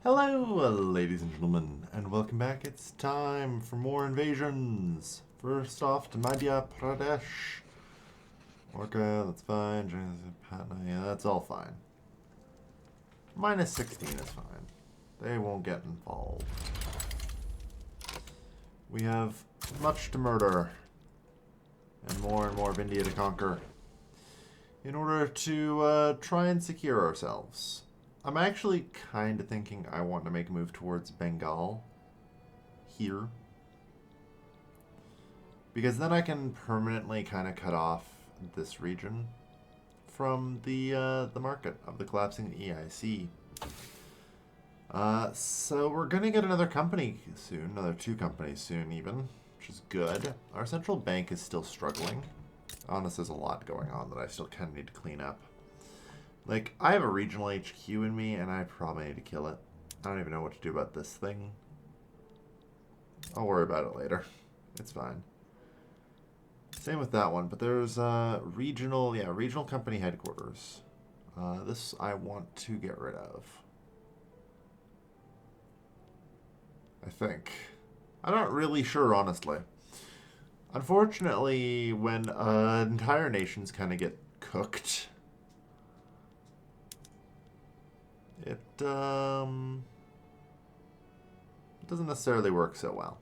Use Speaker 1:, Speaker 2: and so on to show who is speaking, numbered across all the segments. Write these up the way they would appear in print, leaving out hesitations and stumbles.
Speaker 1: Hello, ladies and gentlemen, and welcome back. It's time for more invasions. First off, to Madhya Pradesh. Orca, that's fine. Patna, yeah, that's all fine. Minus 16 is fine. They won't get involved. We have much to murder, and more of India to conquer, in order to try and secure ourselves. I'm actually kind of thinking I want to make a move towards Bengal here. Because then I can permanently kind of cut off this region from the market of the collapsing EIC. So we're going to get another company soon, another two companies soon even, which is good. Our central bank is still struggling. Honestly, there's a lot going on that I still kind of need to clean up. Like, I have a regional HQ in me, and I probably need to kill it. I don't even know what to do about this thing. I'll worry about it later. It's fine. Same with that one, but there's regional company headquarters. This I want to get rid of. I think. I'm not really sure, honestly. Unfortunately, when entire nations kind of get cooked, it doesn't necessarily work so well.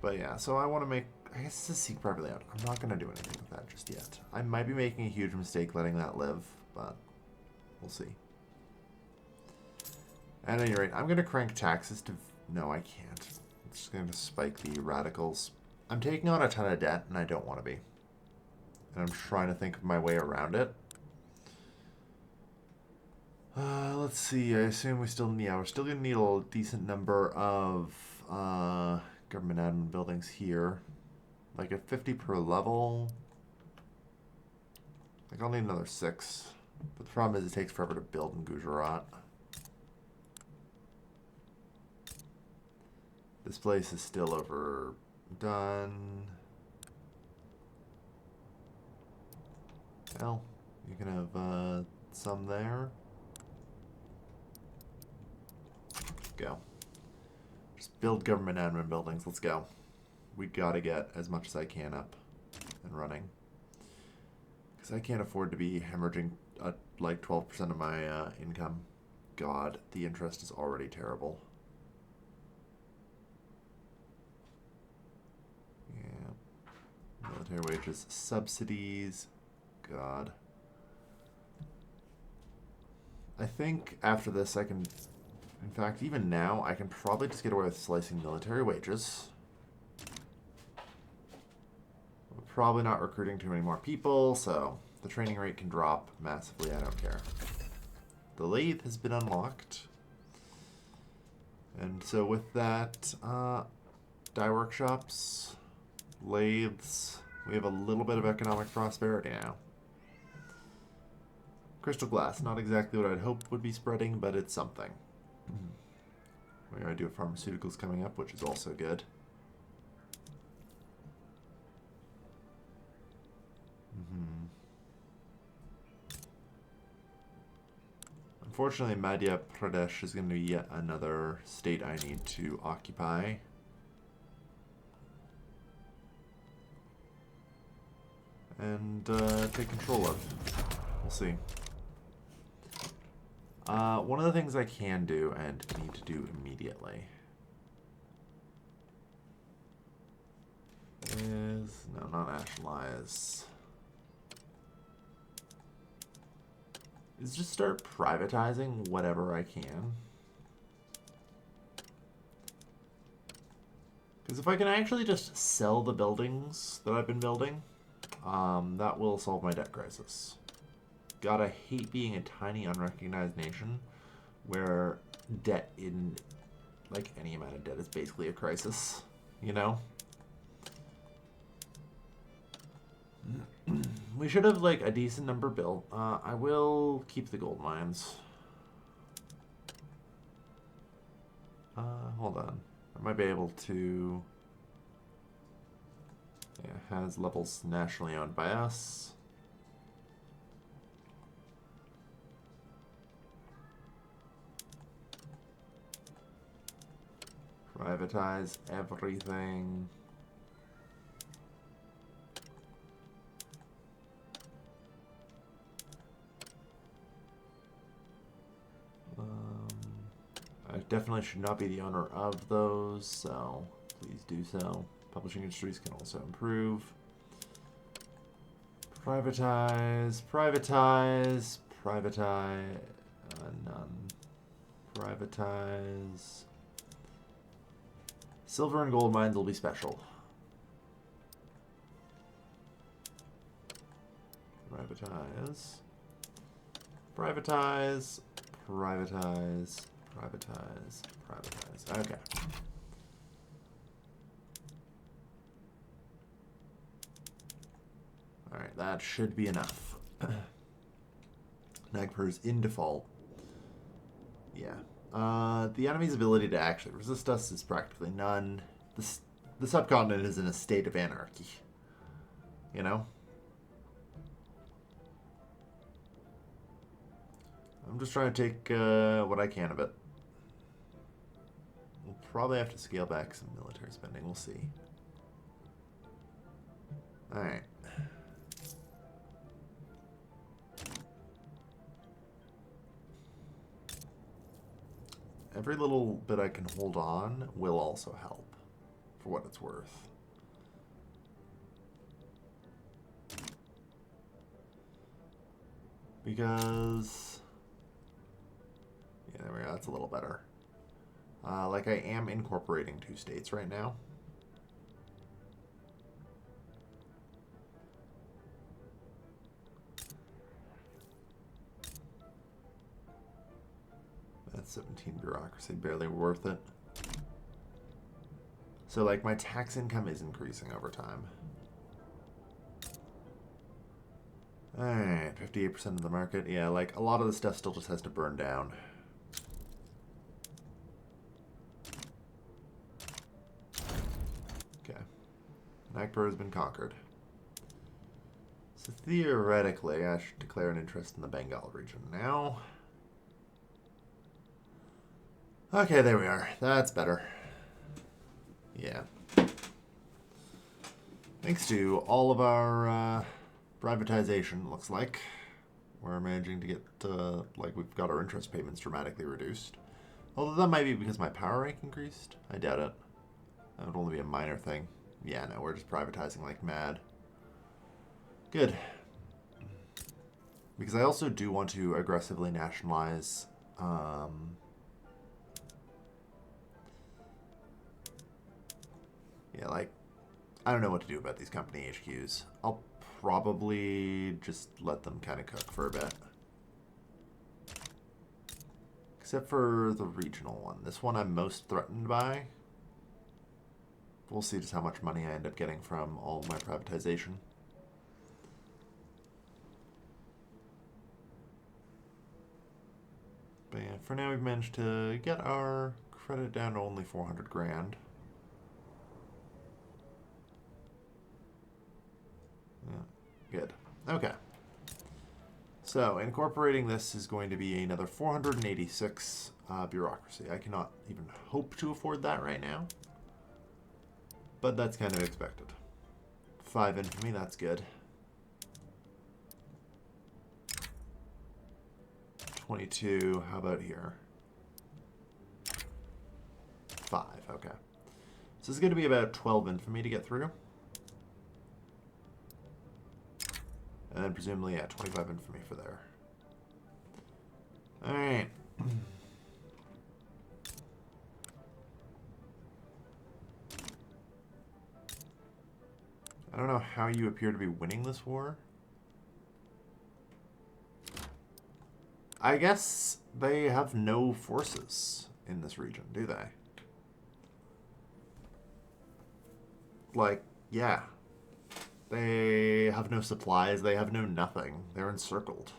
Speaker 1: But yeah, so I want to make, I guess it's a secret privately owned. I'm not going to do anything with that just yet. I might be making a huge mistake letting that live, but we'll see. At any rate, I'm going to crank taxes to, no, I can't. I'm just going to spike the radicals. I'm taking on a ton of debt, and I don't want to be. And I'm trying to think of my way around it. Let's see. I assume we still, we're still going to need a decent number of government admin buildings here. Like at 50 per level. Like I'll need another 6. But the problem is it takes forever to build in Gujarat. This place is still overdone. Well, you can have some there. Go. Just build government admin buildings. Let's go. We gotta get as much as I can up and running. Because I can't afford to be hemorrhaging like 12% of my income. God, the interest is already terrible. Yeah. Military wages, subsidies. God. I think after this I can... In fact, even now, I can probably just get away with slicing military wages. We're probably not recruiting too many more people, so the training rate can drop massively. I don't care. The lathe has been unlocked. And so with that, dye workshops, lathes, we have a little bit of economic prosperity now. Crystal glass, not exactly what I'd hoped would be spreading, but it's something. We already do have pharmaceuticals coming up, which is also good. Unfortunately, Madhya Pradesh is going to be yet another state I need to occupy. And take control of. We'll see. One of the things I can do and need to do immediately is, no, not nationalize, is just start privatizing whatever I can. Because if I can actually just sell the buildings that I've been building, that will solve my debt crisis. God, I hate being a tiny, unrecognized nation where debt in, like, any amount of debt is basically a crisis, you know? We should have, like, a decent number built. I will keep the gold mines. Hold on. I might be able to... Yeah, has levels nationally owned by us. Privatize everything. I definitely should not be the owner of those, so please do so. Publishing industries can also improve. Privatize, privatize, privatize, none. Privatize. Silver and gold mines will be special. Privatize. Privatize. Privatize. Privatize. Privatize. Okay. Alright, that should be enough. Nagpur's in default. Yeah. The enemy's ability to actually resist us is practically none. The subcontinent is in a state of anarchy. You know? I'm just trying to take what I can of it. We'll probably have to scale back some military spending. We'll see. Alright. Every little bit I can hold on will also help, for what it's worth. Because... yeah, there we go. That's a little better. Like, I am incorporating 2 states right now. That's 17 bureaucracy, barely worth it. So, like, my tax income is increasing over time. Alright, 58% of the market. Yeah, like, a lot of the stuff still just has to burn down. Okay. Nagpur has been conquered. So, theoretically, I should declare an interest in the Bengal region now. Okay, there we are. That's better. Yeah. Thanks to all of our privatization, looks like, we're managing to get, like, we've got our interest payments dramatically reduced. Although that might be because my power rank increased. I doubt it. That would only be a minor thing. Yeah, no, we're just privatizing like mad. Good. Because I also do want to aggressively nationalize... yeah, like, I don't know what to do about these company HQs. I'll probably just let them kind of cook for a bit. Except for the regional one. This one I'm most threatened by. We'll see just how much money I end up getting from all of my privatization. But yeah, for now we've managed to get our credit down to only 400 grand. Yeah, good. Okay. So, incorporating this is going to be another 486 bureaucracy. I cannot even hope to afford that right now. But that's kind of expected. 5 infamy, that's good. 22, how about here? 5, okay. So this is going to be about 12 infamy to get through. And then presumably, yeah, 25 infamy for there. Alright. I don't know how you appear to be winning this war. I guess they have no forces in this region, do they? Like, yeah. They have no supplies, they have no nothing. They're encircled.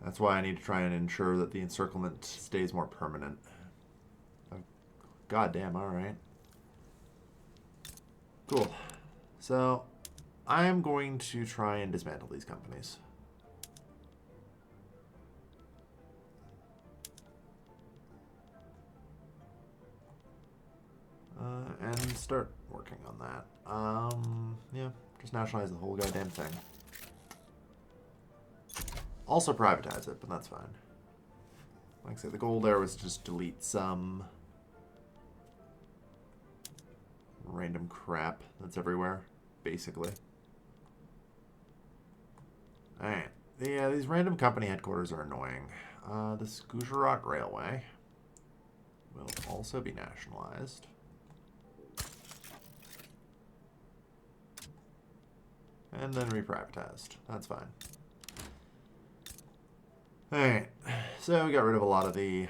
Speaker 1: That's why I need to try and ensure that the encirclement stays more permanent. Oh, goddamn, alright. Cool. So, I'm going to try and dismantle these companies. start working on that. Yeah, just nationalize the whole goddamn thing. Also privatize it, but that's fine. Like I say, the goal there was just delete some random crap that's everywhere, basically. Alright. Yeah, these random company headquarters are annoying. The Gujarat Railway will also be nationalized. And then reprivatized. That's fine. Alright. So we got rid of a lot of the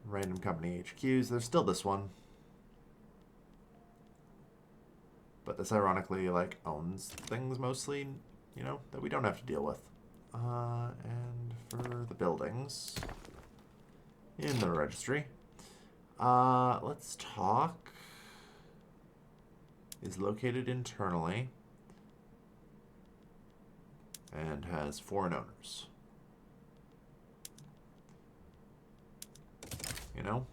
Speaker 1: random company HQs. There's still this one. But this ironically, like, owns things mostly, you know, that we don't have to deal with. And for the buildings in the registry, let's talk. Is located internally and has foreign owners. You know?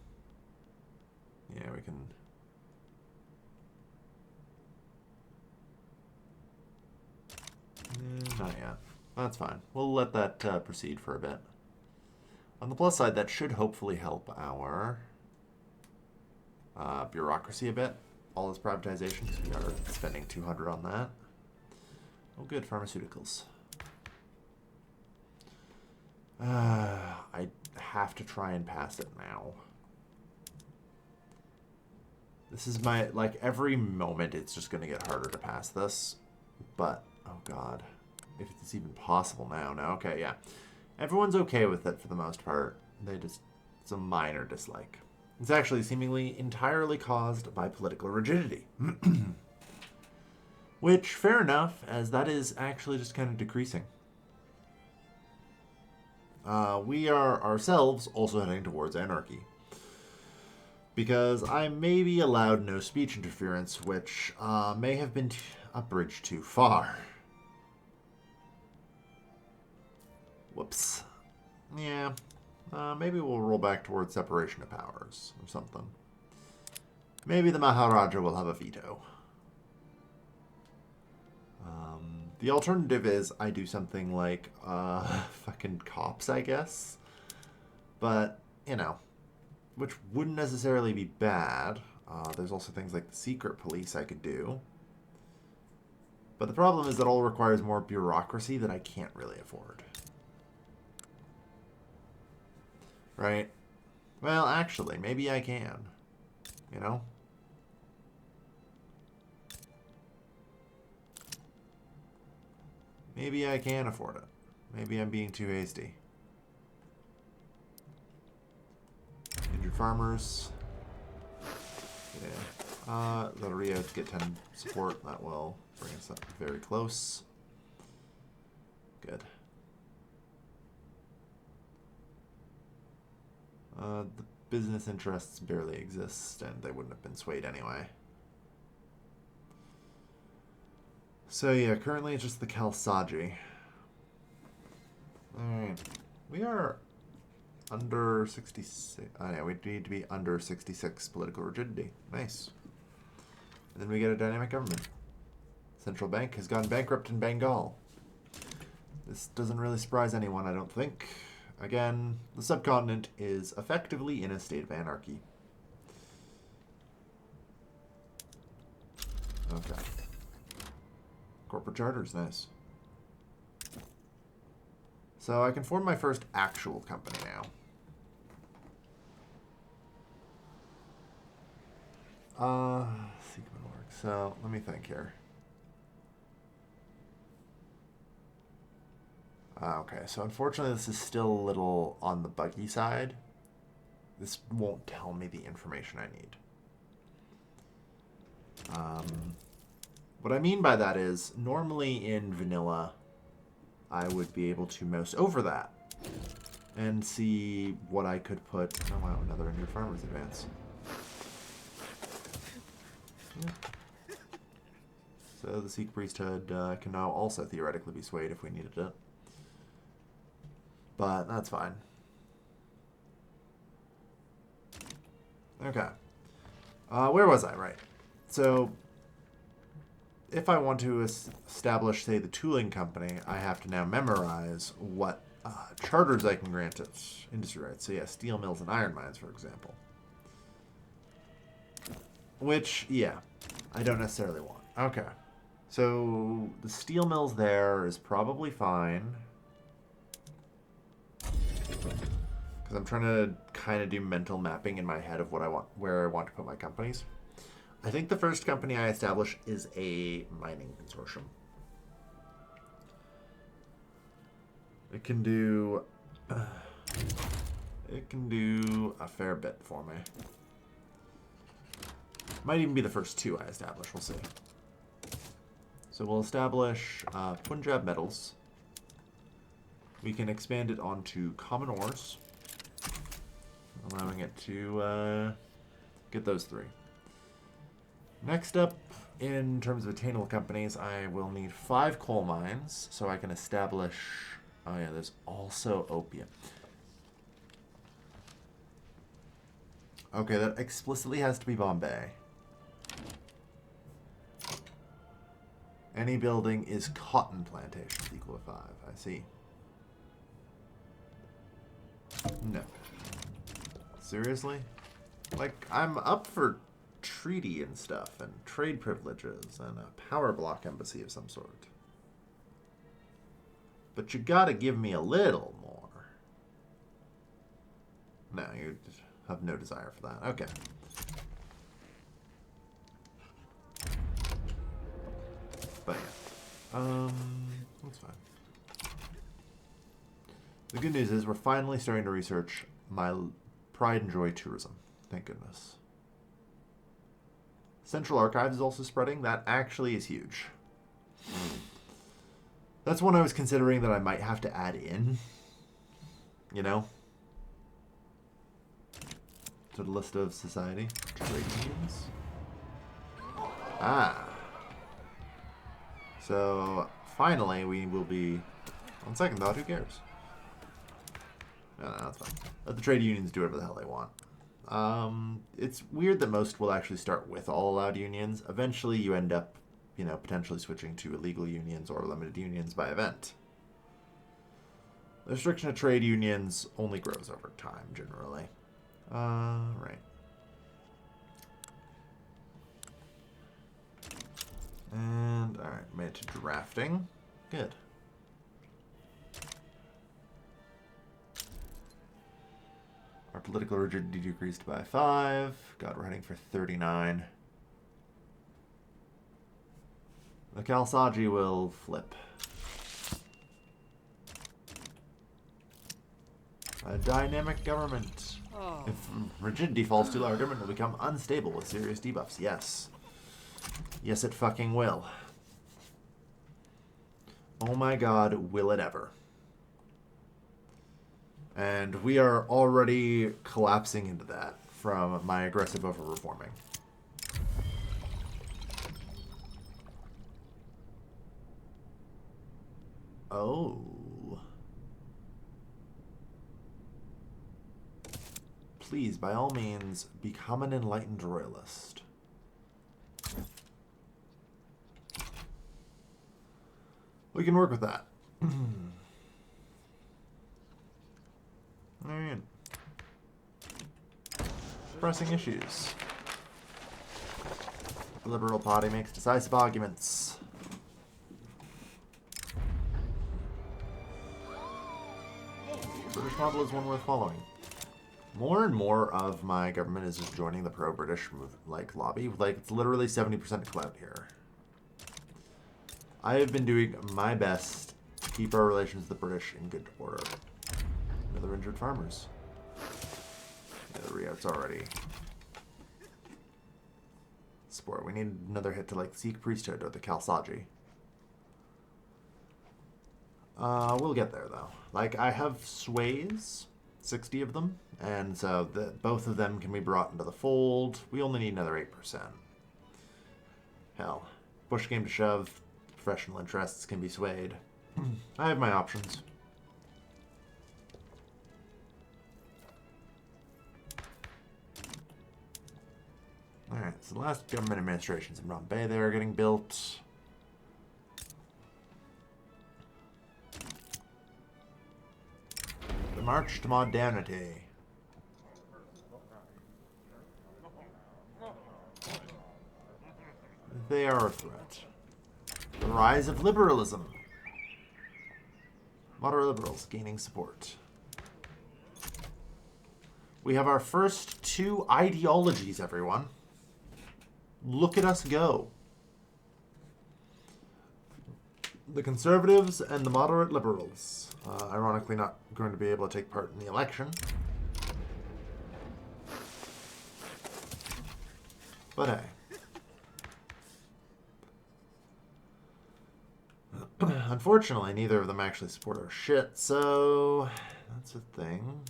Speaker 1: Yeah, we can. Not yet. That's fine. We'll let that proceed for a bit. On the plus side, that should hopefully help our bureaucracy a bit. All this privatization, because we are spending 200 on that. Oh, good. Pharmaceuticals. I have to try and pass it now. This is my, like, every moment it's just going to get harder to pass this. But, oh god. If it's even possible now. No, okay, yeah. Everyone's okay with it for the most part. It's a minor dislike. It's actually seemingly entirely caused by political rigidity. Which, fair enough, as that is actually just kind of decreasing. We are ourselves also heading towards anarchy. Because I may be allowed no speech interference, which may have been a bridge too far. Whoops. Yeah. Maybe we'll roll back towards separation of powers or something. Maybe the Maharaja will have a veto. The alternative is I do something like fucking cops, I guess. But, you know, which wouldn't necessarily be bad. There's also things like the secret police I could do. But the problem is that all requires more bureaucracy that I can't really afford. Right? Well, actually, maybe I can. You know? Maybe I can afford it. Maybe I'm being too hasty. Injured farmers. Yeah. Let Rio get 10 support. That will bring us up very close. Good. The business interests barely exist, and they wouldn't have been swayed anyway. So yeah, currently it's just the Khalsa. Alright. We are under 66. Oh yeah, we need to be under 66 political rigidity. Nice. And then we get a dynamic government. Central bank has gone bankrupt in Bengal. This doesn't really surprise anyone, I don't think. Again, the subcontinent is effectively in a state of anarchy. Okay. Corporate charters, nice. So I can form my first actual company now. So let me think here. Okay, so unfortunately this is still a little on the buggy side. This won't tell me the information I need. What I mean by that is, normally in vanilla, I would be able to mouse over that and see what I could put. Oh wow, another new farmer's advance. Yeah. So the Sikh priesthood can now also theoretically be swayed if we needed it. But that's fine. Okay. Where was I? Right. So if I want to establish, say, the tooling company, I have to now memorize what charters I can grant it. Industry rights. So yeah, steel mills and iron mines, for example. Which, yeah, I don't necessarily want. Okay. So the steel mills there is probably fine. Because I'm trying to kind of do mental mapping in my head of what I want, where I want to put my companies. I think the first company I establish is a mining consortium. It can do a fair bit for me. Might even be the first two I establish. We'll see. So we'll establish Punjab Metals. We can expand it onto common ores, allowing it to get those three. Next up, in terms of attainable companies, I will need 5 coal mines, so I can establish... Oh yeah, there's also opium. Okay, that explicitly has to be Bombay. Any building is cotton plantations equal to 5. I see. No. Seriously? Like, I'm up for treaty and stuff, and trade privileges, and a power block embassy of some sort. But you gotta give me a little more. No, you have no desire for that. Okay. But yeah. That's fine. The good news is we're finally starting to research my pride and joy tourism. Thank goodness. Central Archives is also spreading. That actually is huge. That's one I was considering that I might have to add in. You know? To the list of society. Trade unions. Ah. So, finally, we will be... On second thought, who cares? No, that's fine. Let the trade unions do whatever the hell they want. It's weird that most will actually start with all allowed unions. Eventually, you end up, you know, potentially switching to illegal unions or limited unions by event. The restriction of trade unions only grows over time, generally. Right. And, alright, made it to drafting. Good. Our political rigidity decreased by 5. God, we're heading for 39. The Khalsa Raj will flip. A dynamic government. Oh. If rigidity falls too low, our government will become unstable with serious debuffs. Yes. Yes, it fucking will. Oh my god, will it ever. And we are already collapsing into that from my aggressive over-reforming. Oh. Please, by all means, become an enlightened royalist. We can work with that. Alright. Pressing issues. The Liberal Party makes decisive arguments. The British model is one worth following. More and more of my government is just joining the pro-British lobby. Like, it's literally 70% clout here. I have been doing my best to keep our relations with the British in good order. Another injured farmers. Yeah, the Riots already. Sport. We need another hit to like Sikh priesthood or the Khalsa Raj. We'll get there though. Like I have sways, 60 of them, and so both of them can be brought into the fold. We only need another 8%. Hell, push game to shove. Professional interests can be swayed. I have my options. Alright, So the last government administrations in Bombay, they are getting built. The march to modernity. They are a threat. The rise of liberalism. Moderate liberals gaining support. We have our first two ideologies, everyone. Look at us go. The conservatives and the moderate liberals. Ironically not going to be able to take part in the election. But hey. Unfortunately, neither of them actually support our shit, so that's a thing.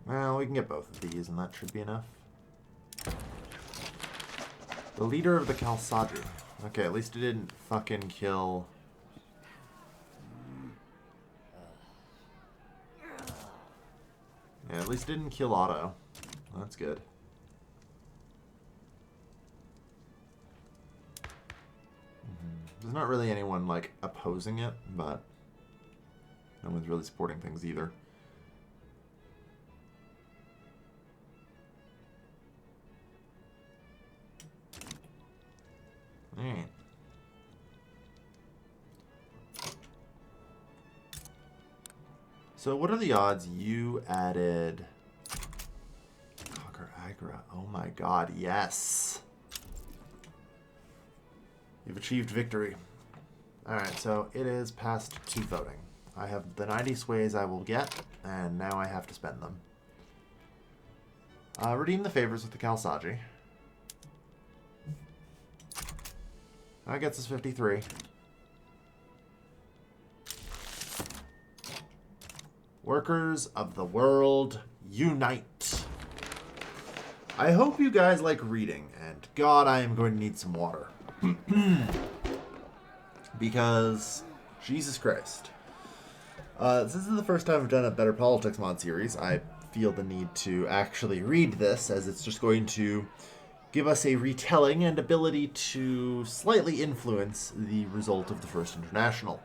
Speaker 1: Well, we can get both of these, and that should be enough. The leader of the Khalsa Raj. Okay, at least it didn't fucking kill... Yeah, at least it didn't kill Otto. That's good. There's not really anyone, like, opposing it, but no one's really supporting things either. Alright. So what are the odds you added... Conquer Agra? Oh my god, yes! You've achieved victory. Alright, so it is past 2 voting. I have the 90 sways I will get, and now I have to spend them. Redeem the favors with the Khalsa Raj. That gets us 53. Workers of the world, unite! I hope you guys like reading, and God, I am going to need some water. Because, Jesus Christ. This is the first time I've done a Better Politics mod series. I feel the need to actually read this, as it's just going to give us a retelling and ability to slightly influence the result of the First International.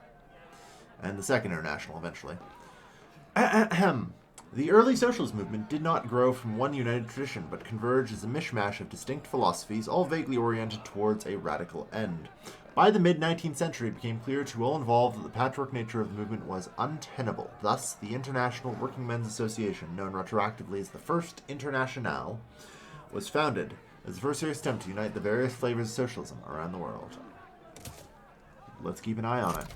Speaker 1: And the Second International, eventually. Ahem. The early socialist movement did not grow from one united tradition, but converged as a mishmash of distinct philosophies, all vaguely oriented towards a radical end. By the mid-19th century, it became clear to all involved that the patchwork nature of the movement was untenable. Thus, the International Working Men's Association, known retroactively as the First Internationale, was founded as the first serious attempt to unite the various flavors of socialism around the world. Let's keep an eye on it.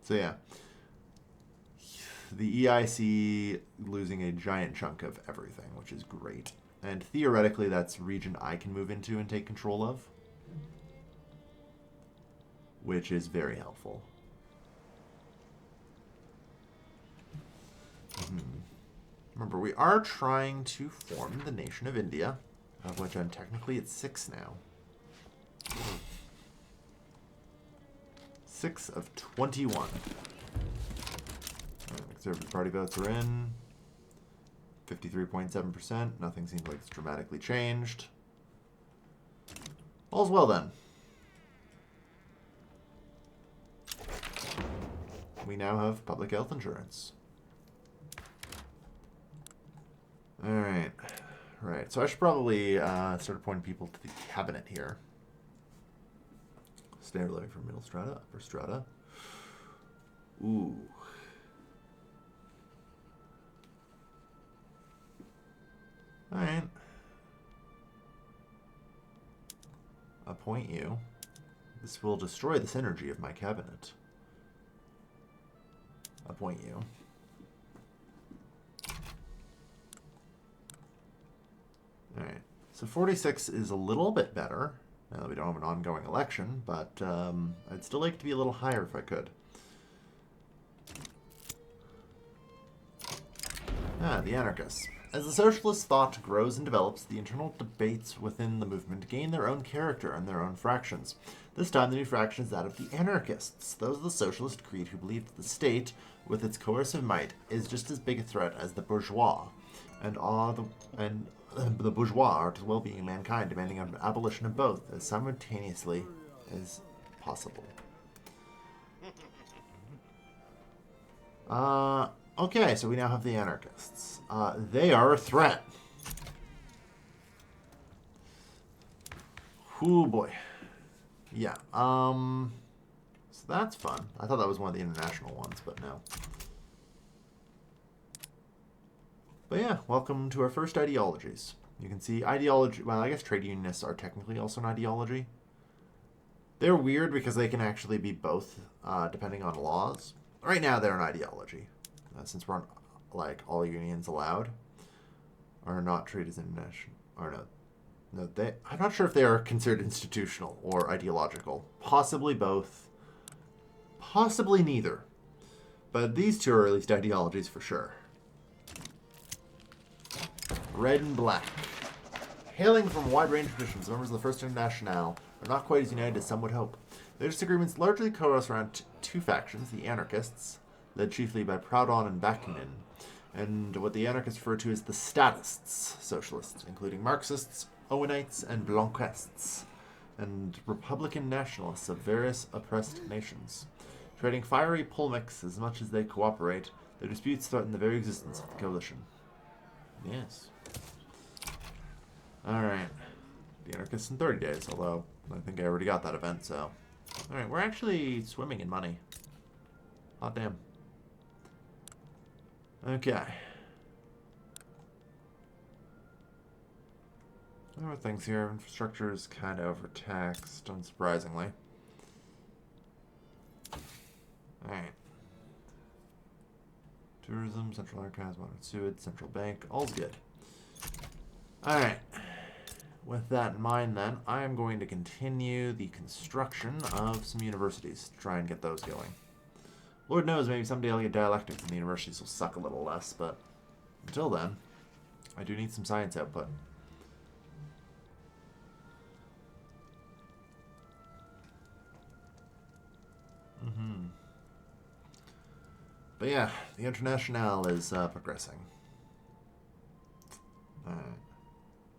Speaker 1: So yeah, the EIC losing a giant chunk of everything, which is great. And theoretically, that's a region I can move into and take control of, which is very helpful. Remember, we are trying to form the nation of India, of which I'm technically at 6 now. 6 of 21. Conservative Party votes are in. 53.7%. Nothing seems like it's dramatically changed. All's well then. We now have public health insurance. Alright. Right. So I should probably start appointing people to the cabinet here. Standard living for middle strata, upper strata. Ooh. Alright. Appoint you. This will destroy the synergy of my cabinet. Appoint you. Alright. So 46 is a little bit better. Now that we don't have an ongoing election, but I'd still like to be a little higher if I could. Ah, the Anarchists. As the socialist thought grows and develops, the internal debates within the movement gain their own character and their own fractions. This time, the new fraction is that of the anarchists, those of the socialist creed who believe that the state, with its coercive might, is just as big a threat as the bourgeois, and the bourgeois are to the well-being of mankind, demanding an abolition of both as simultaneously as possible. Okay, so we now have the anarchists. They are a threat. Ooh, boy. Yeah, so that's fun. I thought that was one of the international ones, but no. But yeah, welcome to our first ideologies. You can see ideology, well, I guess trade unionists are technically also an ideology. They're weird because they can actually be both, depending on laws. Right now, they're an ideology. Since we're on, like, all unions allowed are not treated as international, or no, I'm not sure if they are considered institutional or ideological. Possibly both. Possibly neither. But these two are at least ideologies for sure. Red and black. Hailing from a wide range of traditions, members of the First Internationale are not quite as united as some would hope. Their disagreements largely coalesce around two factions, the anarchists, led chiefly by Proudhon and Bakunin, and what the anarchists refer to as the statists, socialists, including Marxists, Owenites, and Blanquists, and Republican nationalists of various oppressed nations. Trading fiery polemics as much as they cooperate, their disputes threaten the very existence of the coalition. Yes. Alright. The anarchists in 30 days, although I think I already got that event, so... Alright, we're actually swimming in money. Hot damn. Okay. There are things here. Infrastructure is kind of overtaxed, unsurprisingly. Alright. Tourism, central archives, modern sewage, central bank. All's good. Alright. With that in mind, then, I am going to continue the construction of some universities to try and get those going. Lord knows, maybe someday I'll get dialectics and the universities will suck a little less, but until then, I do need some science output. But yeah, the Internationale is progressing.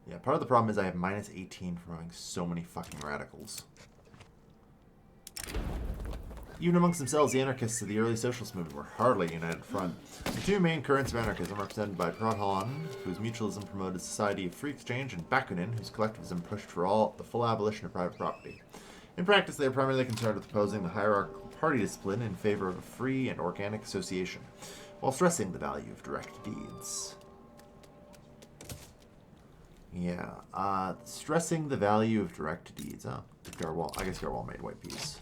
Speaker 1: Yeah, part of the problem is I have minus 18 from having so many fucking radicals. Even amongst themselves, the anarchists of the early socialist movement were hardly a united front. The two main currents of anarchism are represented by Proudhon, whose mutualism promoted society of free exchange, and Bakunin, whose collectivism pushed for the full abolition of private property. In practice, they are primarily concerned with opposing the hierarchical party discipline in favor of a free and organic association, while stressing the value of direct deeds. Yeah, stressing the value of direct deeds. Oh, I guess Garwal made white peace.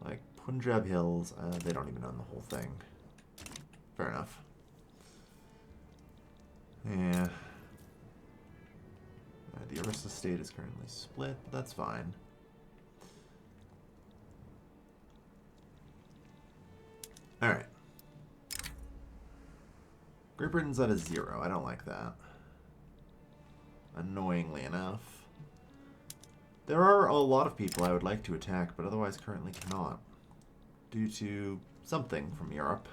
Speaker 1: Like, Punjab Hills, they don't even own the whole thing. Fair enough. Yeah. The Orissa state is currently split, but that's fine. Alright. Great Britain's at a 0. I don't like that. Annoyingly enough. There are a lot of people I would like to attack, but otherwise currently cannot. Due to something from Europe.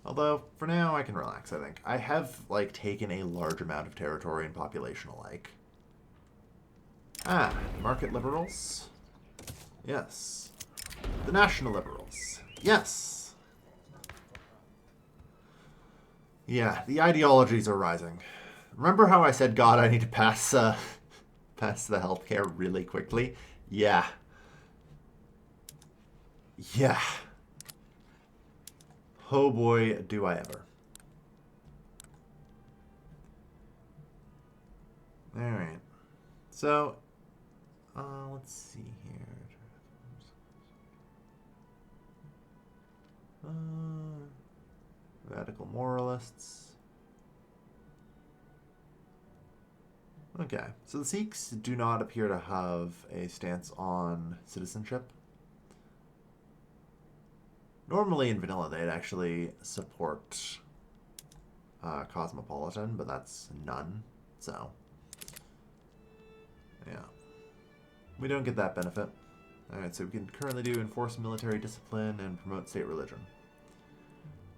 Speaker 1: Although, for now, I can relax, I think. I have, like, taken a large amount of territory and population alike. Ah, market liberals? Yes. The national liberals? Yes. Yeah, the ideologies are rising. Remember how I said, God, I need to pass the healthcare really quickly? Yeah. Yeah. Oh boy, do I ever. Alright. So, let's see here. Radical moralists. Okay, so the Sikhs do not appear to have a stance on citizenship. Normally in vanilla, they'd actually support cosmopolitan, but that's none. So, yeah. We don't get that benefit. Alright, so we can currently do enforce military discipline and promote state religion.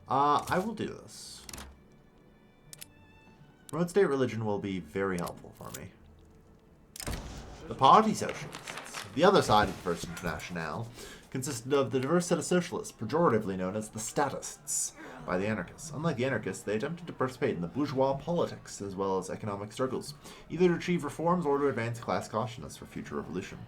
Speaker 1: I will do this. Promote state religion will be very helpful for me. The party socialists, the other side of the First Internationale, consisted of the diverse set of socialists, pejoratively known as the statists, by the anarchists. Unlike the anarchists, they attempted to participate in the bourgeois politics as well as economic struggles, either to achieve reforms or to advance class consciousness for future revolution.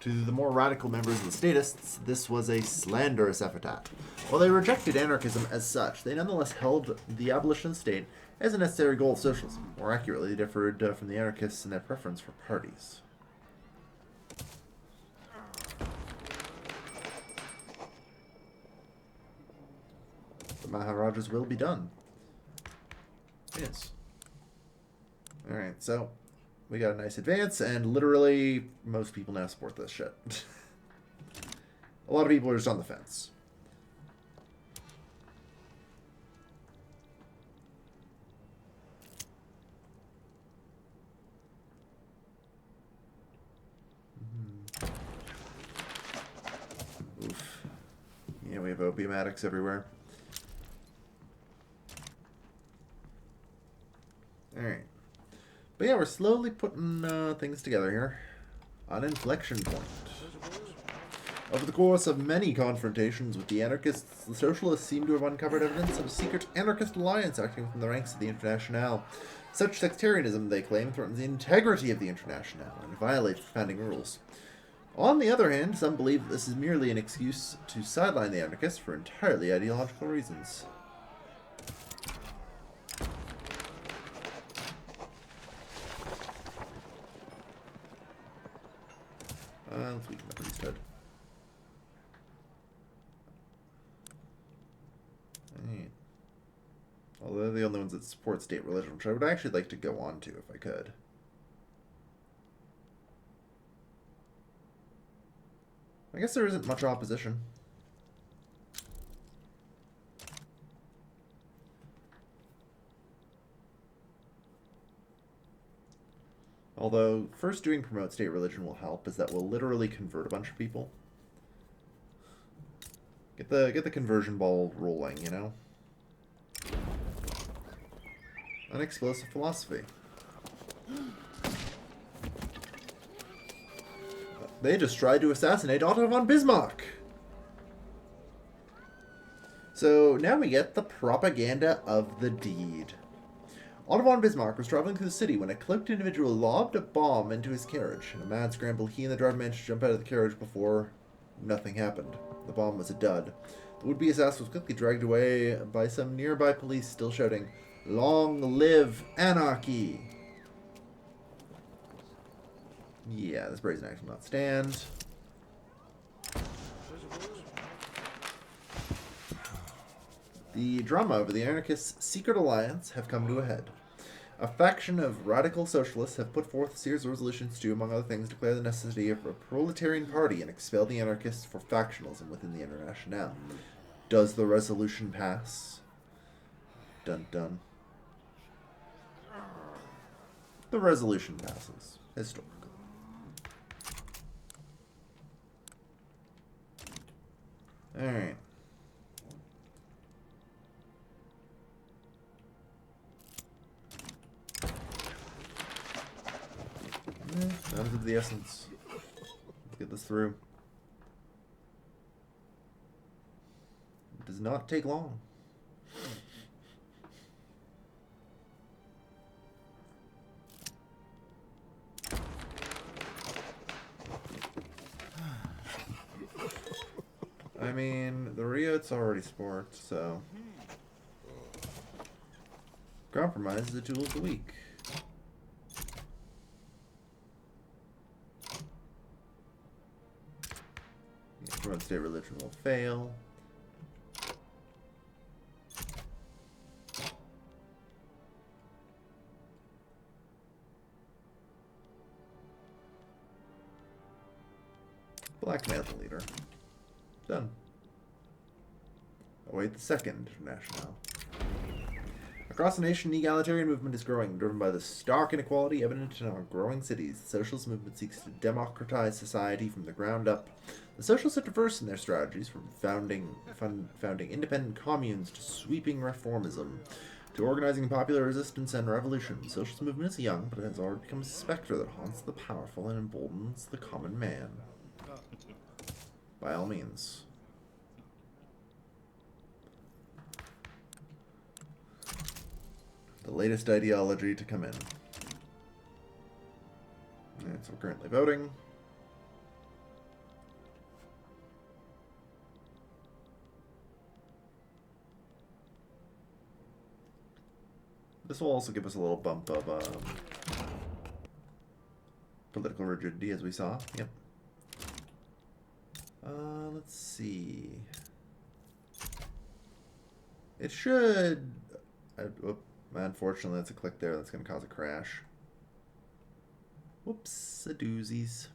Speaker 1: To the more radical members of the statists, this was a slanderous epithet. While they rejected anarchism as such, they nonetheless held the abolition of the state as a necessary goal of socialism. More accurately, they differed from the anarchists in their preference for parties. The Maharajas will be done. Yes. Alright, so we got a nice advance, and literally most people now support this shit. A lot of people are just on the fence. Oof. Yeah, we have opium addicts everywhere. Alright. But yeah, we're slowly putting things together here. An inflection point. Over the course of many confrontations with the anarchists, the socialists seem to have uncovered evidence of a secret anarchist alliance acting within the ranks of the Internationale. Such sectarianism, they claim, threatens the integrity of the Internationale and violates the founding rules. On the other hand, some believe that this is merely an excuse to sideline the anarchists for entirely ideological reasons. Let's weaken the priesthood. Right. Well, they're the only ones that support state religion, which I would actually like to go on to if I could. I guess there isn't much opposition. Although, first doing promote state religion will help, as that will literally convert a bunch of people. Get the conversion ball rolling, you know? An explosive philosophy. They just tried to assassinate Otto von Bismarck! So, now we get the propaganda of the deed. Otto von Bismarck was traveling through the city when a cloaked individual lobbed a bomb into his carriage. In a mad scramble, he and the driver managed to jump out of the carriage before nothing happened. The bomb was a dud. The would-be assassin was quickly dragged away by some nearby police still shouting, "Long live anarchy!" Yeah, this brazen act will not stand. The drama over the anarchists' secret alliance have come to a head. A faction of radical socialists have put forth a series of resolutions to, among other things, declare the necessity of a proletarian party and expel the anarchists for factionalism within the Internationale. Does the resolution pass? Dun dun. The resolution passes. Historical. Alright. Time's of the essence. Let's get this through. It does not take long. I mean, the Riots already sport, so compromise is a tool of the week. Promote state religion will fail. Blackmail the leader. Done. Await the second international. Across the nation, the egalitarian movement is growing, driven by the stark inequality evident in our growing cities. The socialist movement seeks to democratize society from the ground up. The socialists are diverse in their strategies, from founding independent communes to sweeping reformism, to organizing popular resistance and revolution. The socialist movement is young, but it has already become a specter that haunts the powerful and emboldens the common man. By all means. The latest ideology to come in. And so we're currently voting. This will also give us a little bump of political rigidity, as we saw. Yep. Let's see. It should... unfortunately, that's a click there. That's going to cause a crash. Whoops, a doozies.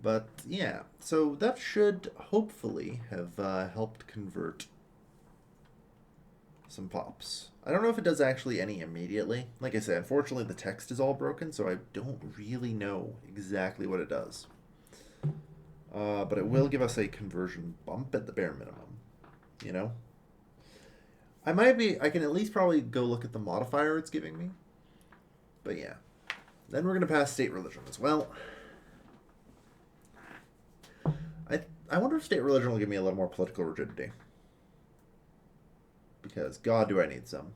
Speaker 1: But, yeah. So that should hopefully have helped convert some pops. I don't know if it does actually any immediately. Like I said, unfortunately the text is all broken, so I don't really know exactly what it does. But it will give us a conversion bump at the bare minimum. You know? I can at least probably go look at the modifier it's giving me. But yeah. Then we're going to pass state religion as well. I wonder if state religion will give me a little more political rigidity. Because, God, do I need some.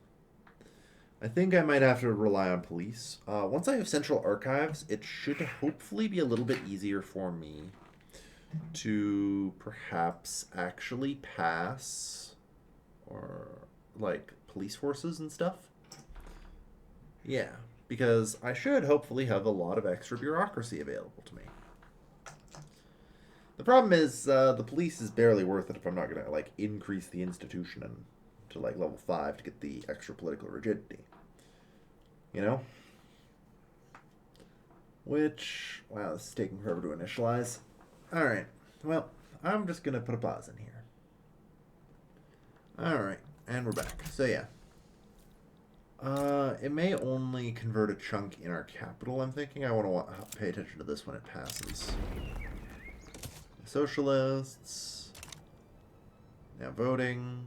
Speaker 1: I think I might have to rely on police. Once I have central archives, it should hopefully be a little bit easier for me to perhaps actually pass, or, like, police forces and stuff. Yeah, because I should hopefully have a lot of extra bureaucracy available to me. The problem is, the police is barely worth it if I'm not going to, like, increase the institution and to like level 5 to get the extra political rigidity. You know? Which, wow, this is taking forever to initialize. Alright, well, I'm just gonna put a pause in here. Alright, and we're back. So yeah. It may only convert a chunk in our capital, I'm thinking. I want to pay attention to this when it passes. Socialists. Now voting.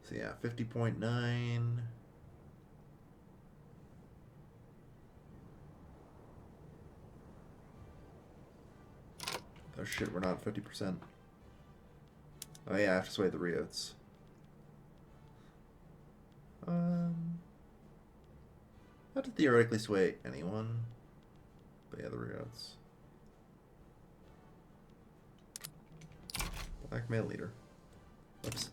Speaker 1: So yeah, 50.9. Oh shit, we're not 50%. Oh yeah, I have to sway the revolts. I have to theoretically sway anyone. But yeah, the revolts. Blackmail leader. Oops.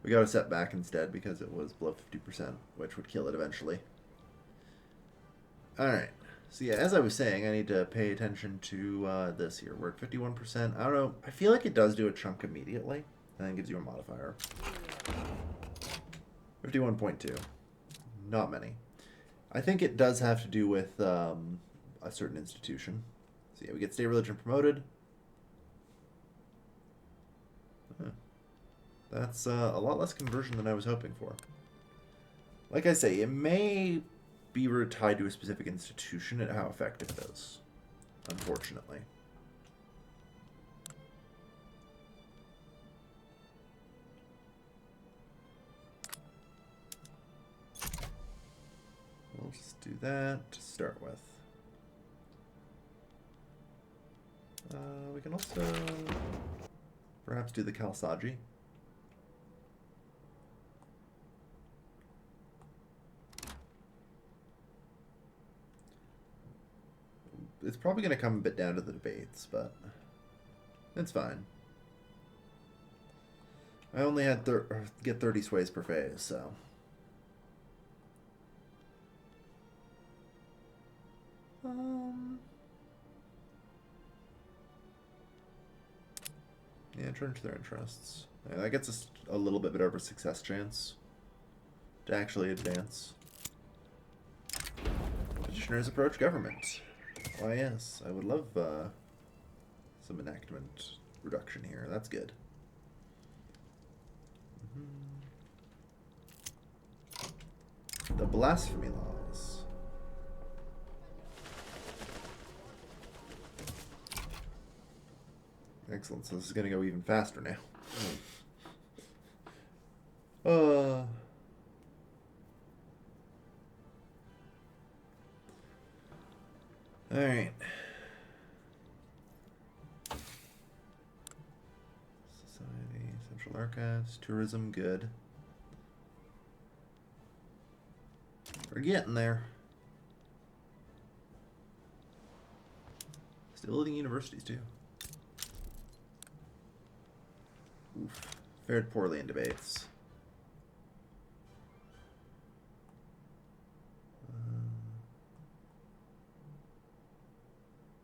Speaker 1: We got a setback instead because it was below 50%, which would kill it eventually. Alright. So yeah, as I was saying, I need to pay attention to this here. We're at 51%. I don't know. I feel like it does do a chunk immediately, and then gives you a modifier. 51.2. Not many. I think it does have to do with a certain institution. So yeah, we get state religion promoted. That's a lot less conversion than I was hoping for. Like I say, it may be tied to a specific institution and how effective it is, unfortunately. We'll just do that to start with. We can also perhaps do the Khalsa Raj. It's probably going to come a bit down to the debates, but it's fine. I only had get 30 sways per phase, so. Yeah, turn to their interests. Yeah, that gets us a little bit better of a success chance to actually advance. Commissioners approach government. Why, yes, I would love some enactment reduction here. That's good. The blasphemy laws. Excellent. So this is going to go even faster now. Alright. Society, Central Archives, tourism, good. We're getting there. Still leading universities, too. Oof. Fared poorly in debates.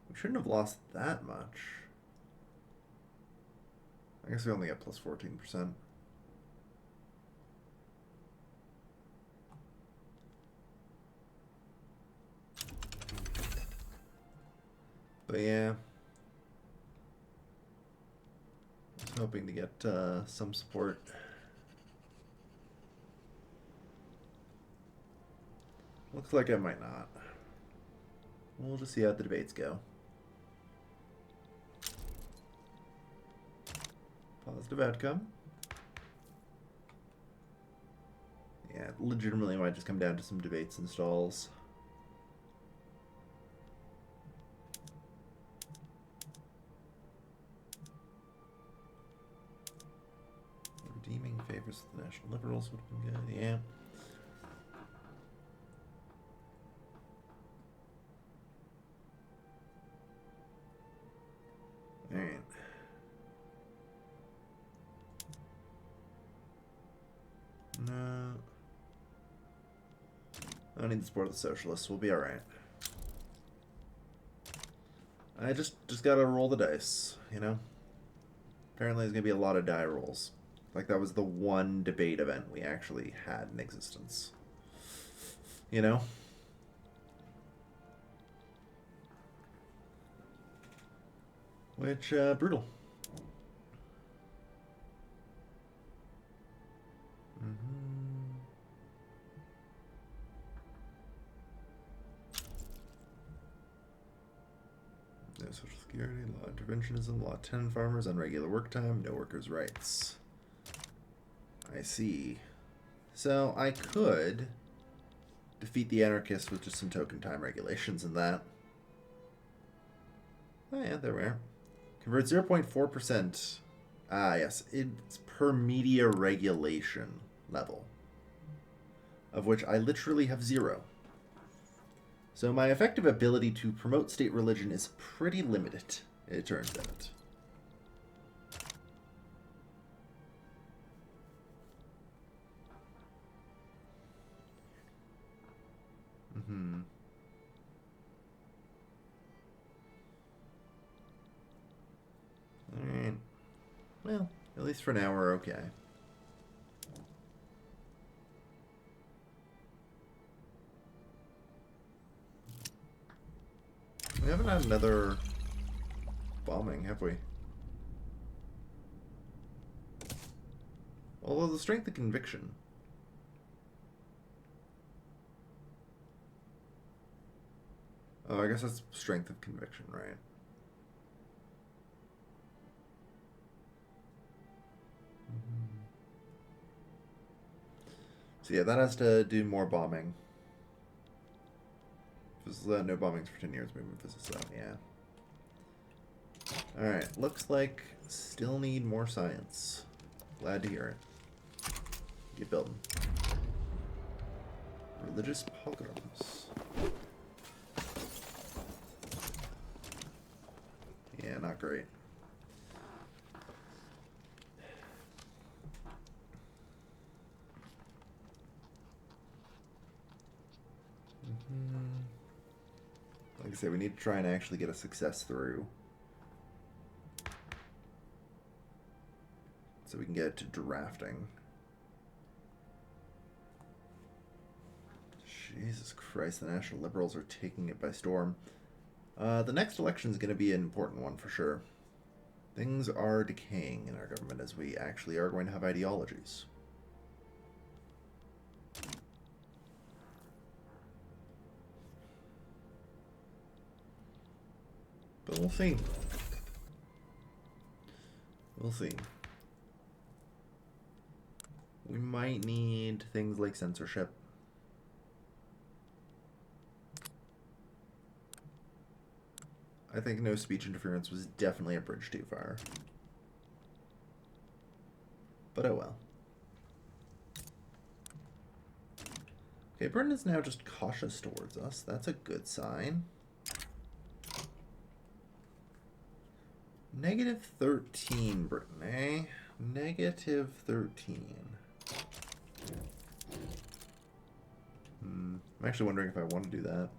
Speaker 1: We shouldn't have lost that much. I guess we only got plus 14%. But yeah, I was hoping to get some support. Looks like I might not. We'll just see how the debates go. Positive outcome. Yeah, it legitimately might just come down to some debates and stalls. Redeeming favors of the National Liberals would have been good, yeah. Alright. No. I don't need the support of the socialists. We'll be alright. I just gotta roll the dice, you know? Apparently there's gonna be a lot of die rolls. Like that was the one debate event we actually had in existence. You know? Which, brutal. No social security, law interventionism, law 10 farmers, unregular work time, no workers' rights. I see. So I could defeat the anarchists with just some token time regulations and that. Oh yeah, there we are. Convert 0.4%. Ah, yes. It's per media regulation level, of which I literally have 0. So my effective ability to promote state religion is pretty limited, it turns out. Alright. Well, at least for now we're okay. We haven't had another bombing, have we? Although the strength of conviction. Oh, I guess that's strength of conviction, right? So yeah, that has to do more bombing. No bombings for 10 years, movement physics out, yeah. Alright, looks like still need more science. Glad to hear it. Get building. Religious pogroms. Yeah, not great. Like I said, we need to try and actually get a success through, so we can get to drafting. Shoot. Jesus Christ, the National Liberals are taking it by storm. The next election is going to be an important one for sure. Things are decaying in our government as we actually are going to have ideologies. But we'll see. We'll see. We might need things like censorship. I think no speech interference was definitely a bridge too far. But oh well. Okay, Britain is now just cautious towards us. That's a good sign. -13, Britain, eh? -13. I'm actually wondering if I want to do that.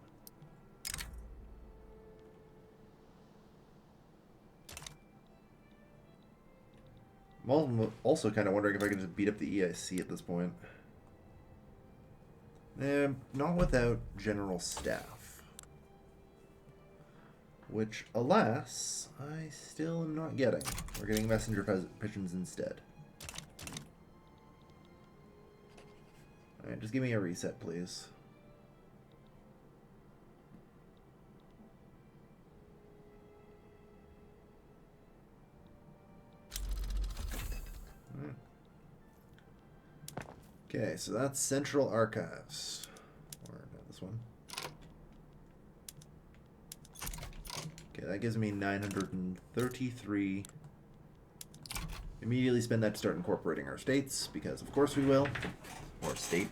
Speaker 1: I'm also kind of wondering if I can just beat up the EIC at this point. Not without general staff. Which, alas, I still am not getting. We're getting messenger pigeons instead. Alright, just give me a reset, please. Okay, so that's Central Archives. Or not this one. Okay, that gives me 933. Immediately spend that to start incorporating our states, because of course we will. Or state.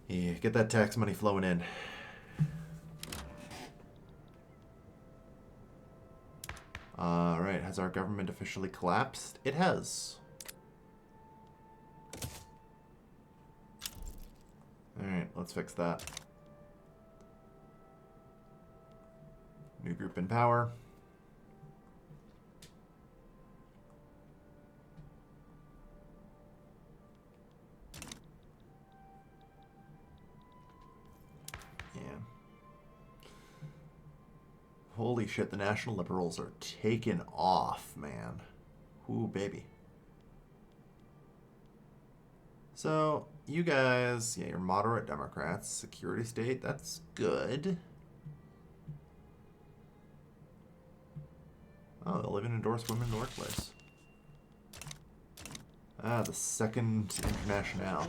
Speaker 1: Yeah, get that tax money flowing in. Alright, has our government officially collapsed? It has. Alright, let's fix that. New group in power. Yeah. Holy shit, the National Liberals are taking off, man. Ooh, baby. So, you guys, yeah, you're moderate Democrats. Security state, that's good. Oh, they'll even endorse women in the workplace. Ah, the Second Internationale.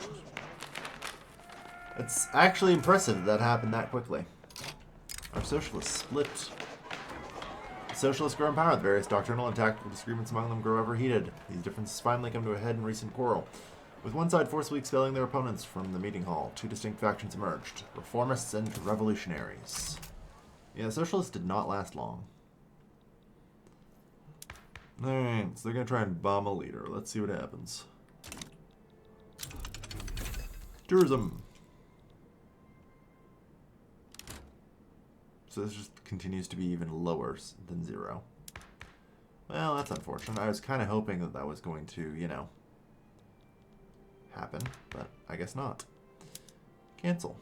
Speaker 1: It's actually impressive that happened that quickly. Our socialists split. The socialists grow in power. The various doctrinal and tactical disagreements among them grow ever heated. These differences finally come to a head in recent quarrel. With one side forcibly expelling their opponents from the meeting hall, two distinct factions emerged. Reformists and revolutionaries. Yeah, the socialists did not last long. Alright, so they're going to try and bomb a leader. Let's see what happens. Tourism. So this just continues to be even lower than 0. Well, that's unfortunate. I was kind of hoping that that was going to, you know, happen, but I guess not. Cancel.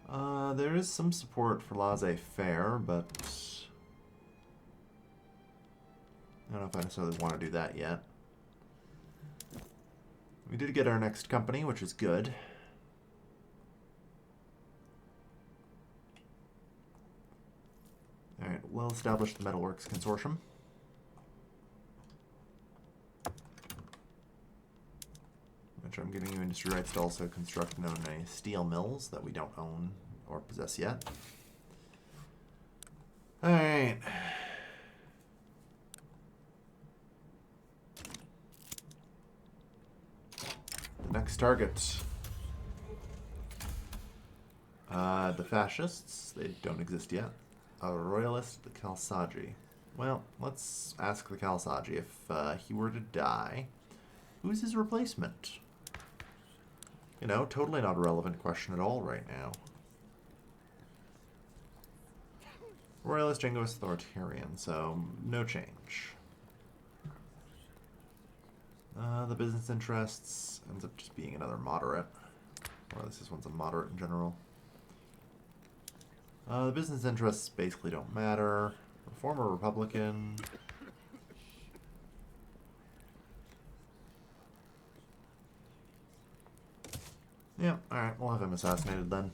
Speaker 1: There is some support for laissez-faire, but I don't know if I necessarily want to do that yet. We did get our next company, which is good. Alright, we'll establish the Metalworks Consortium. Which I'm giving you industry rights to also construct and own any steel mills that we don't own or possess yet. Alright. The next target. The fascists. They don't exist yet. A royalist, the Khalsa Raj. Well, let's ask the Khalsa Raj if he were to die, who's his replacement? You know, totally not a relevant question at all right now. Royalist, jingoist, authoritarian, so no change. The business interests ends up just being another moderate. Or at least this one's a moderate in general. The business interests basically don't matter. Reformer Republican. Yeah, alright, we'll have him assassinated then.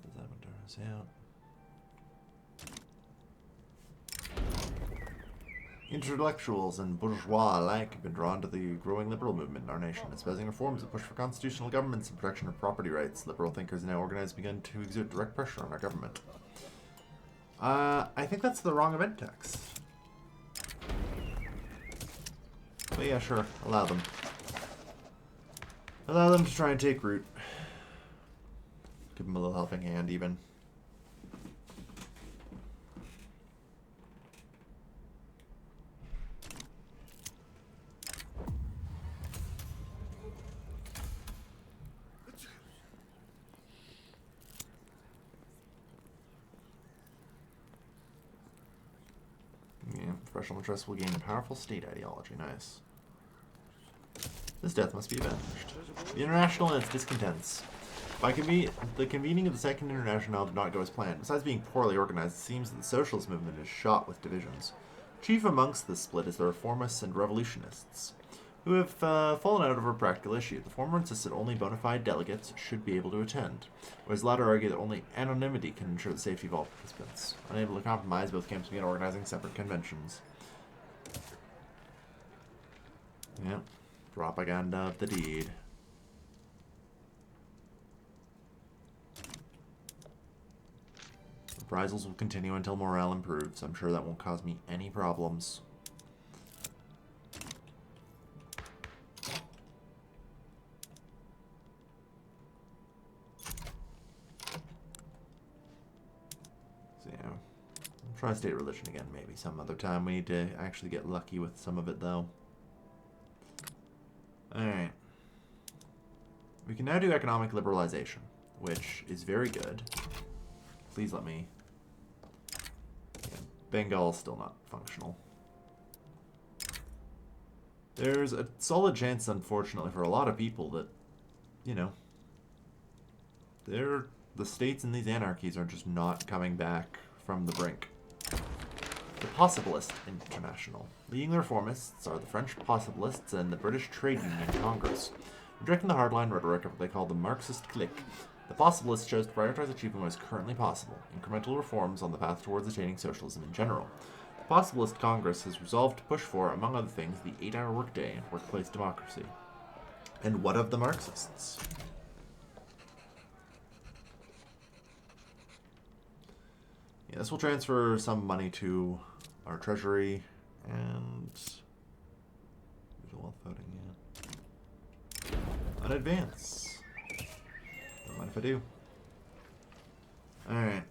Speaker 1: Does that one turn us out? Intellectuals and bourgeois alike have been drawn to the growing liberal movement in our nation, espousing reforms that push for constitutional governments and protection of property rights. Liberal thinkers now organized begun to exert direct pressure on our government. I think that's the wrong event text. But yeah, sure. Allow them. Allow them to try and take root. Give them a little helping hand, even. Professional interests will gain a powerful state ideology. Nice. This death must be avenged. The International and its discontents. The convening of the Second International did not go as planned. Besides being poorly organized, it seems that the socialist movement is shot with divisions. Chief amongst this split is the reformists and revolutionists, who have fallen out over a practical issue. The former insist that only bona fide delegates should be able to attend, whereas the latter argue that only anonymity can ensure the safety of all participants. Unable to compromise, both camps began organizing separate conventions. Yep. Propaganda of the deed. Reprisals will continue until morale improves. I'm sure that won't cause me any problems. So yeah, I'll try state religion again maybe some other time. We need to actually get lucky with some of it though. Alright. We can now do economic liberalization, which is very good. Please let me... Yeah, Bengal's still not functional. There's a solid chance, unfortunately, for a lot of people that, you know, the states in these anarchies are just not coming back from the brink. The Possibilist International. Leading the reformists are the French Possibilists and the British Trade Union Congress. Rejecting the hardline rhetoric of what they call the Marxist clique, the Possibilists chose to prioritize achieving what is currently possible, incremental reforms on the path towards attaining socialism in general. The Possibilist Congress has resolved to push for, among other things, the 8-hour workday and workplace democracy. And what of the Marxists? Yeah, this will transfer some money to our treasury and wealth voting, yeah. On advance. Don't mind if I do. Alright.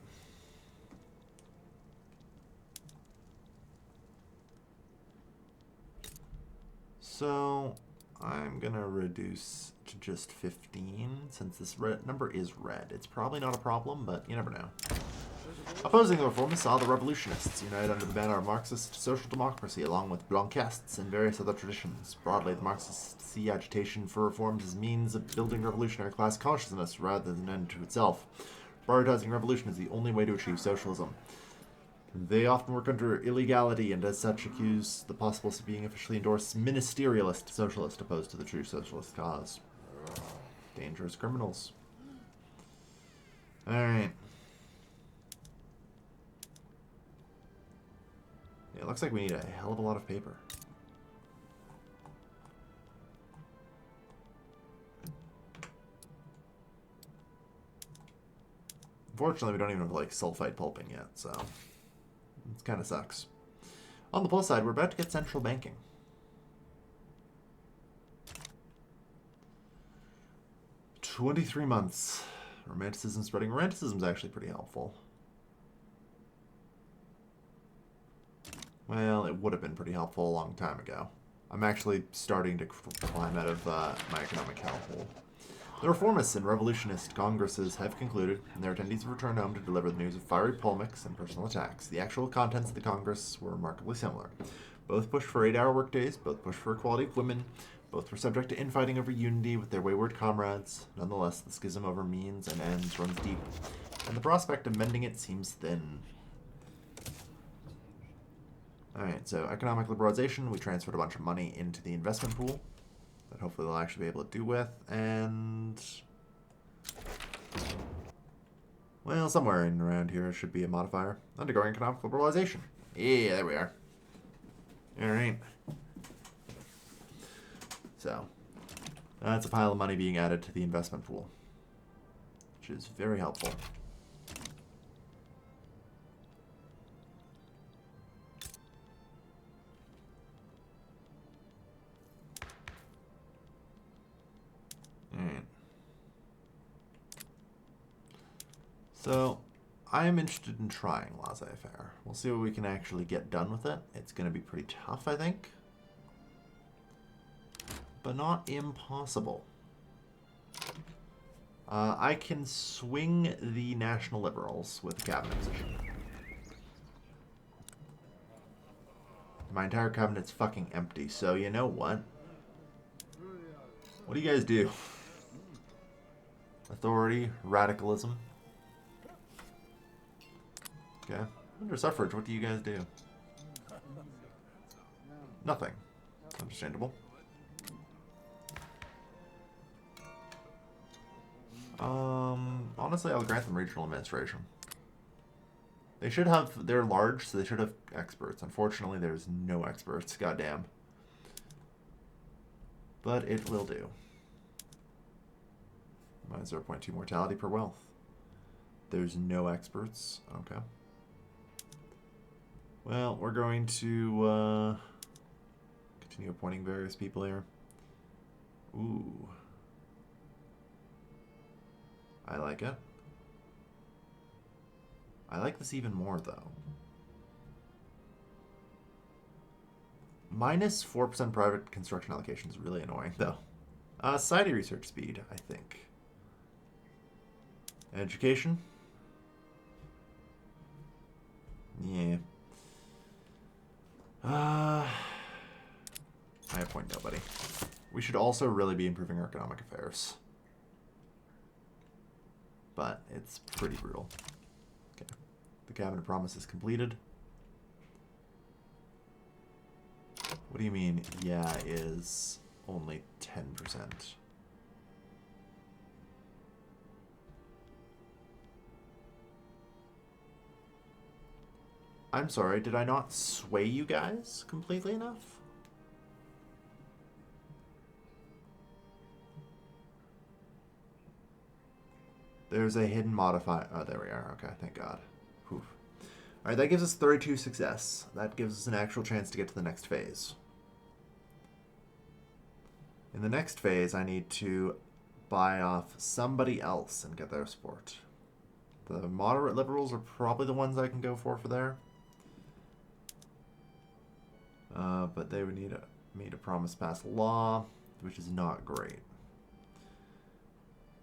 Speaker 1: So I'm gonna reduce to just 15 since this number is red. It's probably not a problem, but you never know. Opposing the reformists saw the revolutionists unite under the banner of Marxist social democracy, along with Blanquists and various other traditions. Broadly, the Marxists see agitation for reforms as means of building revolutionary class consciousness rather than an end to itself. Prioritizing revolution is the only way to achieve socialism. They often work under illegality and as such accuse the Possibilists of being officially endorsed ministerialist socialist opposed to the true socialist cause. Dangerous criminals. Alright. It looks like we need a hell of a lot of paper. Unfortunately, we don't even have, like, sulfite pulping yet, so it kind of sucks. On the plus side, we're about to get central banking. "23 months. Romanticism spreading." Romanticism's actually pretty helpful. Well, it would have been pretty helpful a long time ago. I'm actually starting to climb out of my economic hellhole. The reformists and revolutionist congresses have concluded, and their attendees have returned home to deliver the news of fiery polemics and personal attacks. The actual contents of the Congress were remarkably similar. Both pushed for 8-hour workdays, both pushed for equality of women, both were subject to infighting over unity with their wayward comrades. Nonetheless, the schism over means and ends runs deep, and the prospect of mending it seems thin. Alright, so economic liberalization, we transferred a bunch of money into the investment pool that hopefully they'll actually be able to do with, and well, somewhere in around here should be a modifier. Undergoing economic liberalization. Yeah, there we are. Alright. So, that's a pile of money being added to the investment pool, which is very helpful. Alright. So, I am interested in trying laissez-faire. We'll see what we can actually get done with it. It's going to be pretty tough, I think. But not impossible. I can swing the National Liberals with the cabinet position. My entire cabinet's fucking empty, so you know what? What do you guys do? Authority, radicalism. Okay. Under suffrage, what do you guys do? Nothing. Understandable. Honestly, I'll grant them regional administration. They should have, they're large, so they should have experts. Unfortunately, there's no experts. Goddamn. But it will do. Minus 0.2 mortality per wealth. There's no experts. Okay. Well, we're going to continue appointing various people here. Ooh. I like it. I like this even more, though. Minus 4% private construction allocation is really annoying, though. Society research speed, I think. Education? Yeah. I appoint nobody. We should also really be improving our economic affairs. But it's pretty brutal. Okay. The cabinet promise is completed. What do you mean, yeah, is only 10%? I'm sorry, did I not sway you guys completely enough? There's a hidden modifier. Oh, there we are. Okay, thank God. Oof. Alright, that gives us 32 success. That gives us an actual chance to get to the next phase. In the next phase, I need to buy off somebody else and get their support. The moderate liberals are probably the ones I can go for there. But they would need me to promise pass a law, which is not great.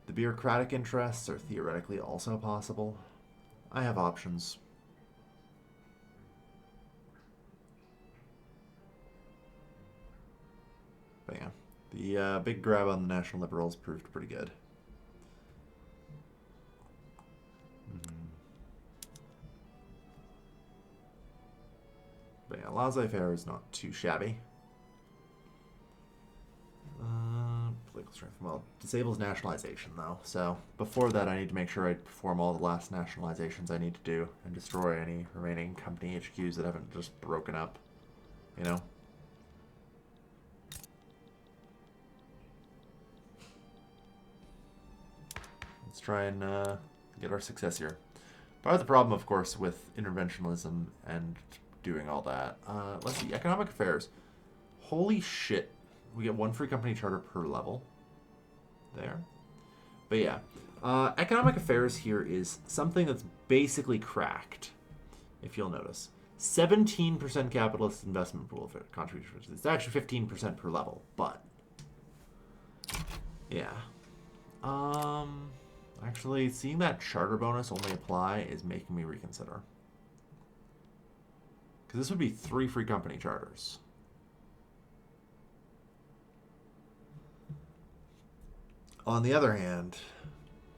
Speaker 1: The bureaucratic interests are theoretically also possible. I have options. But yeah, the big grab on the National Liberals proved pretty good. But yeah, laissez-faire is not too shabby. Political strength. Well, disables nationalization, though. So before that, I need to make sure I perform all the last nationalizations I need to do and destroy any remaining company HQs that haven't just broken up. You know? Let's try and get our success here. Part of the problem, of course, with interventionism and doing all that. Let's see. Economic affairs. Holy shit. We get one free company charter per level. There. But yeah. Economic affairs here is something that's basically cracked. If you'll notice. 17% capitalist investment pool contribution. It's actually 15% per level. But. Yeah. Actually, seeing that charter bonus only apply is making me reconsider. Because this would be 3 free company charters. On the other hand,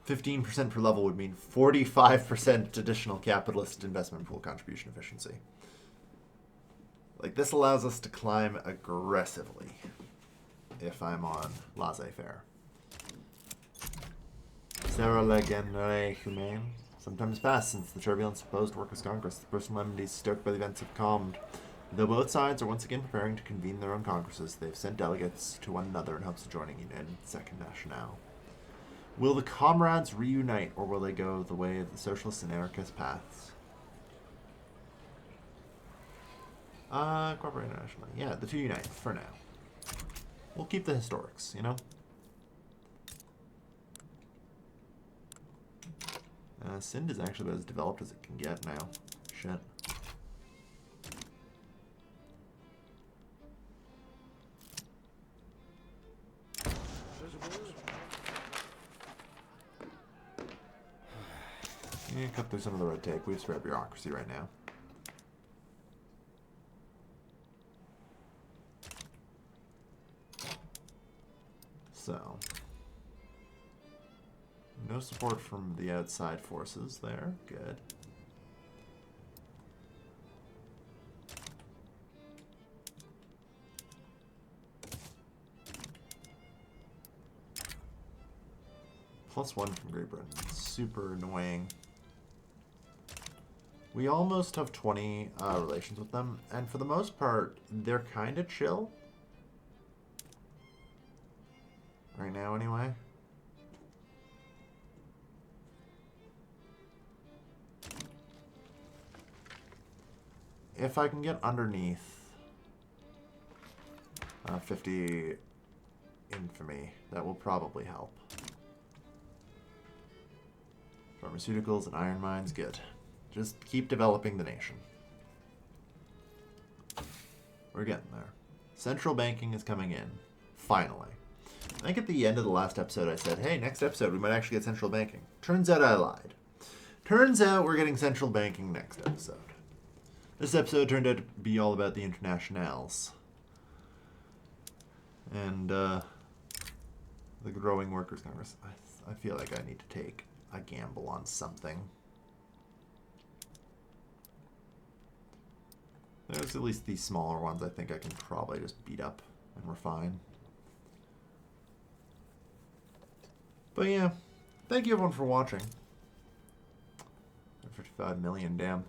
Speaker 1: 15% per level would mean 45% additional capitalist investment pool contribution efficiency. Like, this allows us to climb aggressively if I'm on laissez-faire. Sarah Legendre Humane. Sometimes past since the turbulence of post-Workers' Congress, the personal enmities stoked by the events have calmed. Though both sides are once again preparing to convene their own congresses, they've sent delegates to one another in hopes of joining a united Second Nationale. Will the comrades reunite, or will they go the way of the socialist and anarchist paths? Corporate internationally. Yeah, the two unite for now. We'll keep the historics, you know? Sind is actually about as developed as it can get now. Shit. Yeah, cut through some of the red tape. We have spread bureaucracy right now. So, no support from the outside forces there. Good. +1 from Great Britain. Super annoying. We almost have 20 relations with them, and for the most part, they're kind of chill. Right now, anyway. If I can get underneath 50 infamy, that will probably help. Pharmaceuticals and iron mines, good. Just keep developing the nation. We're getting there. Central banking is coming in. Finally. I think at the end of the last episode I said, hey, next episode we might actually get central banking. Turns out I lied. Turns out we're getting central banking next episode. This episode turned out to be all about the internationals. And the growing Workers' Congress. I feel like I need to take a gamble on something. There's at least these smaller ones I think I can probably just beat up and we're fine. But yeah, thank you everyone for watching. 55 million, damn.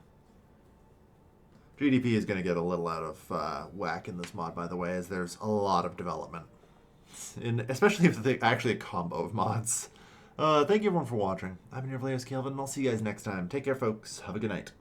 Speaker 1: GDP is going to get a little out of whack in this mod, by the way, as there's a lot of development. Especially if it's actually a combo of mods. Thank you everyone for watching. I've been your Players Calvin, and I'll see you guys next time. Take care, folks. Have a good night.